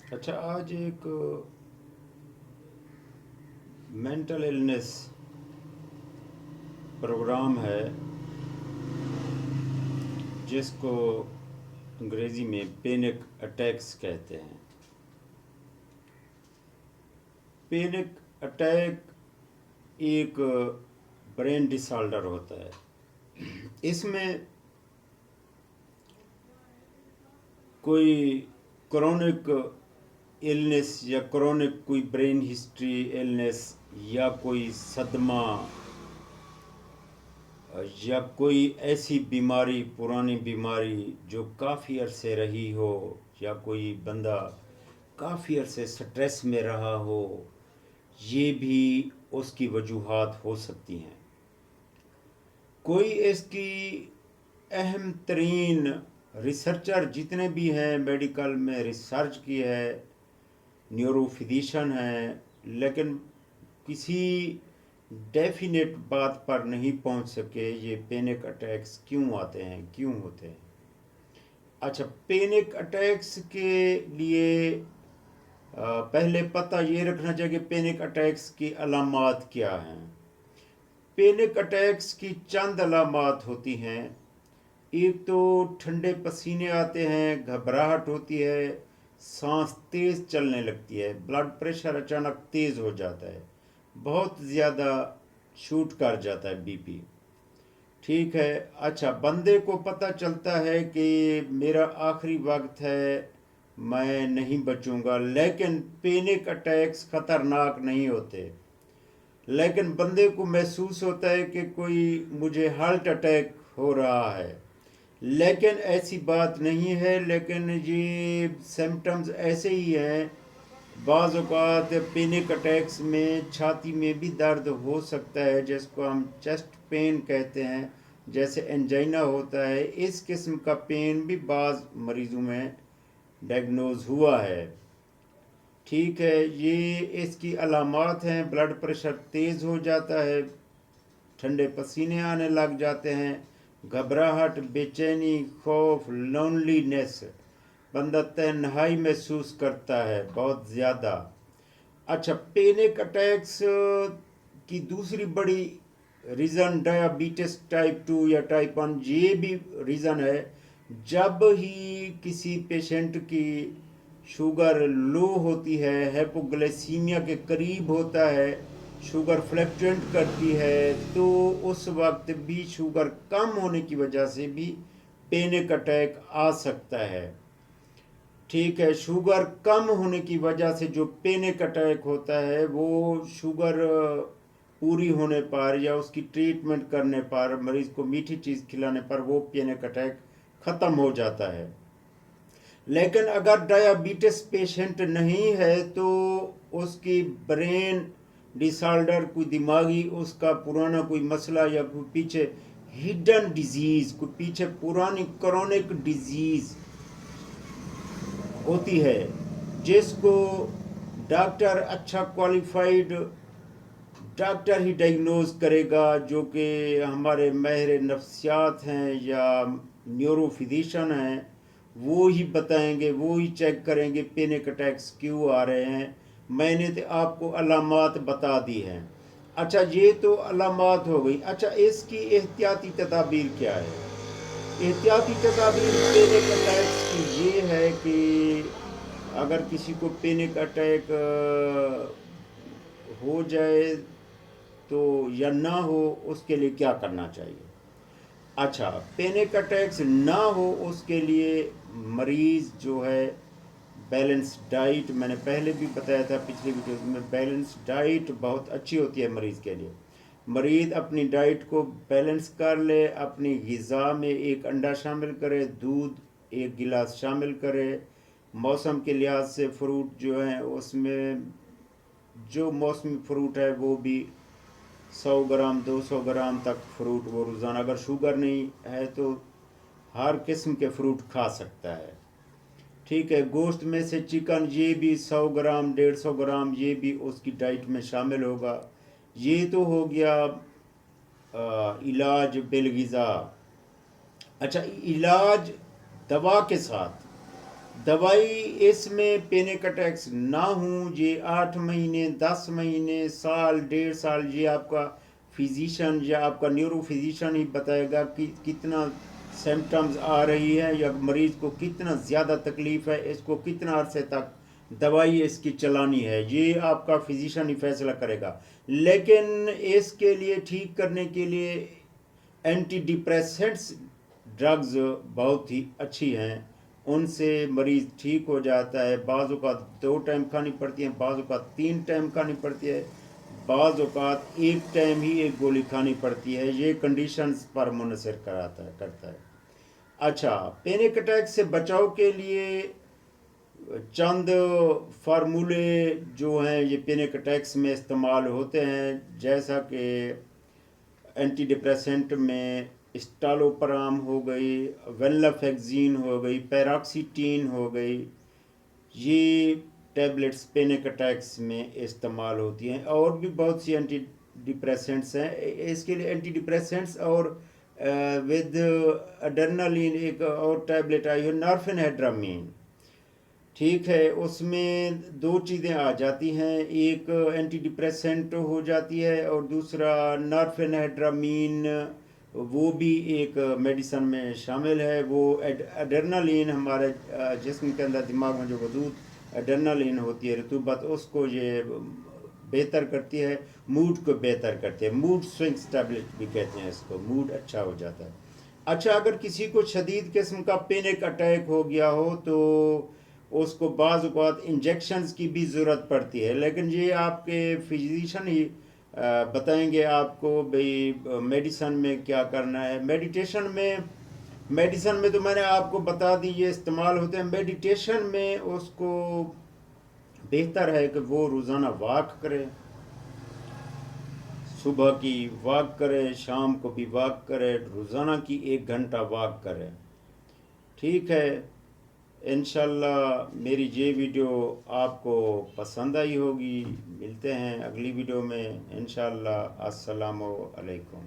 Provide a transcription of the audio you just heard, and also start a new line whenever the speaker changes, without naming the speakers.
اچھا، آج ایک مینٹل النس پروگرام ہے جس کو انگریزی میں پینک اٹیکس کہتے ہیں۔ پینک اٹیک ایک برین ڈس آرڈر ہوتا ہے۔ اس میں کوئی کرونک النس یا کرونک کوئی برین ہسٹری النس یا کوئی صدمہ یا کوئی ایسی بیماری، پرانی بیماری جو کافی عرصے رہی ہو، یا کوئی بندہ کافی عرصے سٹریس میں رہا ہو، یہ بھی اس کی وجوہات ہو سکتی ہیں۔ کوئی اس کی اہم ترین ریسرچر جتنے بھی ہیں میڈیکل میں ریسرچ کی ہے، نیورو فزیشین ہیں، لیکن کسی ڈیفینیٹ بات پر نہیں پہنچ سکے یہ پینک اٹیکس کیوں آتے ہیں، کیوں ہوتے ہیں۔ اچھا، پینک اٹیکس کے لیے پہلے پتہ یہ رکھنا چاہیے کہ پینک اٹیکس کی علامات کیا ہیں۔ پینک اٹیکس کی چند علامات ہوتی ہیں۔ ایک تو ٹھنڈے پسینے آتے ہیں، گھبراہٹ ہوتی ہے، سانس تیز چلنے لگتی ہے، بلڈ پریشر اچانک تیز ہو جاتا ہے، بہت زیادہ شوٹ کر جاتا ہے بی پی۔ ٹھیک ہے۔ اچھا، بندے کو پتہ چلتا ہے کہ میرا آخری وقت ہے، میں نہیں بچوں گا، لیکن پینک اٹیکس خطرناک نہیں ہوتے۔ لیکن بندے کو محسوس ہوتا ہے کہ کوئی مجھے ہارٹ اٹیک ہو رہا ہے، لیکن ایسی بات نہیں ہے، لیکن یہ سمپٹمز ایسے ہی ہیں۔ بعض اوقات پینک اٹیکس میں چھاتی میں بھی درد ہو سکتا ہے، جس کو ہم چیسٹ پین کہتے ہیں، جیسے انجائنا ہوتا ہے۔ اس قسم کا پین بھی بعض مریضوں میں ڈائگنوز ہوا ہے۔ ٹھیک ہے، یہ اس کی علامات ہیں۔ بلڈ پریشر تیز ہو جاتا ہے، ٹھنڈے پسینے آنے لگ جاتے ہیں، گھبراہٹ، بے چینی، خوف، لونلی نیس، بندہ تنہائی محسوس کرتا ہے بہت زیادہ۔ اچھا، پینک اٹیکس کی دوسری بڑی ریزن ڈائبٹیز ٹائپ 2 یا ٹائپ 1 یہ بھی ریزن ہے۔ جب ہی کسی پیشنٹ کی شوگر لو ہوتی ہے، ہیپوگلیسیمیا کے قریب ہوتا ہے، شوگر فلیکچوینٹ کرتی ہے، تو اس وقت بھی شوگر کم ہونے کی وجہ سے بھی پینک اٹیک آ سکتا ہے۔ ٹھیک ہے، شوگر کم ہونے کی وجہ سے جو پینک اٹیک ہوتا ہے وہ شوگر پوری ہونے پر یا اس کی ٹریٹمنٹ کرنے پر، مریض کو میٹھی چیز کھلانے پر وہ پینک اٹیک ختم ہو جاتا ہے۔ لیکن اگر ڈائبٹیز پیشنٹ نہیں ہے تو اس کی برین ڈس آرڈر، کوئی دماغی اس کا پرانا کوئی مسئلہ یا کوئی پیچھے ہڈن ڈیزیز، کوئی پیچھے پرانی کرونک ڈیزیز ہوتی ہے، جس کو ڈاکٹر اچھا کوالیفائڈ ڈاکٹر ہی ڈائگنوز کرے گا، جو کہ ہمارے ماہر نفسیات ہیں یا نیورو فزیشین ہیں، وہ ہی بتائیں گے، وہ ہی چیک کریں گے پینک اٹیکس کیوں آ رہے ہیں۔ میں نے تو آپ کو علامات بتا دی ہیں۔ اچھا، یہ تو علامات ہو گئی۔ اچھا، اس کی احتیاطی تدابیر کیا ہے؟ احتیاطی تدابیر پینک اٹیکس کی یہ ہے کہ اگر کسی کو پینک اٹیک ہو جائے تو یا نہ ہو، اس کے لیے کیا کرنا چاہیے؟ اچھا، پینک اٹیکس نہ ہو اس کے لیے مریض جو ہے بیلنس ڈائٹ، میں نے پہلے بھی بتایا تھا پچھلی ویڈیوز میں، بیلنس ڈائٹ بہت اچھی ہوتی ہے مریض کے لیے۔ مریض اپنی ڈائٹ کو بیلنس کر لے، اپنی غذا میں ایک انڈا شامل کرے، دودھ ایک گلاس شامل کرے، موسم کے لحاظ سے فروٹ جو ہیں اس میں جو موسمی فروٹ ہے وہ بھی 100 گرام 200 گرام تک فروٹ وہ روزانہ، اگر شوگر نہیں ہے تو ہر قسم کے فروٹ کھا سکتا ہے۔ ٹھیک ہے، گوشت میں سے چکن یہ بھی 100 گرام 150 گرام یہ بھی اس کی ڈائٹ میں شامل ہوگا۔ یہ تو ہو گیا علاج بالغذا۔ اچھا، علاج دوا کے ساتھ، دوائی اس میں پینک اٹیکس نہ ہوں، یہ 8 مہینے 10 مہینے سال 1.5 سال یہ آپ کا فزیشین یا آپ کا نیورو فزیشین ہی بتائے گا کہ کتنا سمپٹمز آ رہی ہے یا مریض کو کتنا زیادہ تکلیف ہے، اس کو کتنا عرصے تک دوائی اس کی چلانی ہے، یہ آپ کا فزیشین ہی فیصلہ کرے گا۔ لیکن اس کے لیے ٹھیک کرنے کے لیے اینٹی ڈپریسنٹس ڈرگز بہت ہی اچھی ہیں، ان سے مریض ٹھیک ہو جاتا ہے۔ بعض اوقات 2 ٹائم کھانی پڑتی ہیں، بعض اوقات 3 ٹائم کھانی پڑتی ہے، بعض اوقات 1 ٹائم ہی 1 گولی کھانی پڑتی ہے، یہ کنڈیشنز پر منحصر کرتا ہے۔ اچھا، پینک اٹیک سے بچاؤ کے لیے چند فارمولے جو ہیں یہ پینک اٹیکس میں استعمال ہوتے ہیں، جیسا کہ اینٹی ڈپریسنٹ میں اسٹالوپرام ہو گئی، وینلافیکزین ہو گئی، پیراکسیٹین ہو گئی، یہ ٹیبلٹس پینک اٹیکس میں استعمال ہوتی ہیں۔ اور بھی بہت سی اینٹی ڈپریسنٹس ہیں، اس کے لیے اینٹی ڈپریسنٹس اور ود اڈرنالین ایک اور ٹیبلٹ آئی ہے نارفینہیڈرامین، ٹھیک ہے، اس میں 2 چیزیں آ جاتی ہیں، ایک اینٹی ڈپریسنٹ ہو جاتی ہے اور دوسرا نارفینہیڈرامین، وہ بھی ایک میڈیسن میں شامل ہے۔ وہ ایڈرنالین ہمارے جسم کے اندر دماغ میں جو وجود ایڈرنالین ہوتی ہے رطوبت، اس کو یہ بہتر کرتی ہے، موڈ کو بہتر کرتی ہے، موڈ سوئنگس ٹیبلٹ بھی کہتے ہیں اس کو، موڈ اچھا ہو جاتا ہے۔ اچھا، اگر کسی کو شدید قسم کا پینک اٹیک ہو گیا ہو تو اس کو بعض اوقات انجیکشنز کی بھی ضرورت پڑتی ہے، لیکن یہ آپ کے فزیشین ہی بتائیں گے آپ کو بھئی میڈیسن میں کیا کرنا ہے۔ میڈیسن میں تو میں نے آپ کو بتا دی یہ استعمال ہوتے ہیں، میڈیٹیشن میں اس کو بہتر ہے کہ وہ روزانہ واک کرے، صبح کی واک کرے، شام کو بھی واک کرے، روزانہ کی 1 گھنٹہ واک کرے، ٹھیک ہے۔ انشاءاللہ میری یہ ویڈیو آپ کو پسند آئی ہوگی، ملتے ہیں اگلی ویڈیو میں انشاءاللہ۔ السلام علیکم۔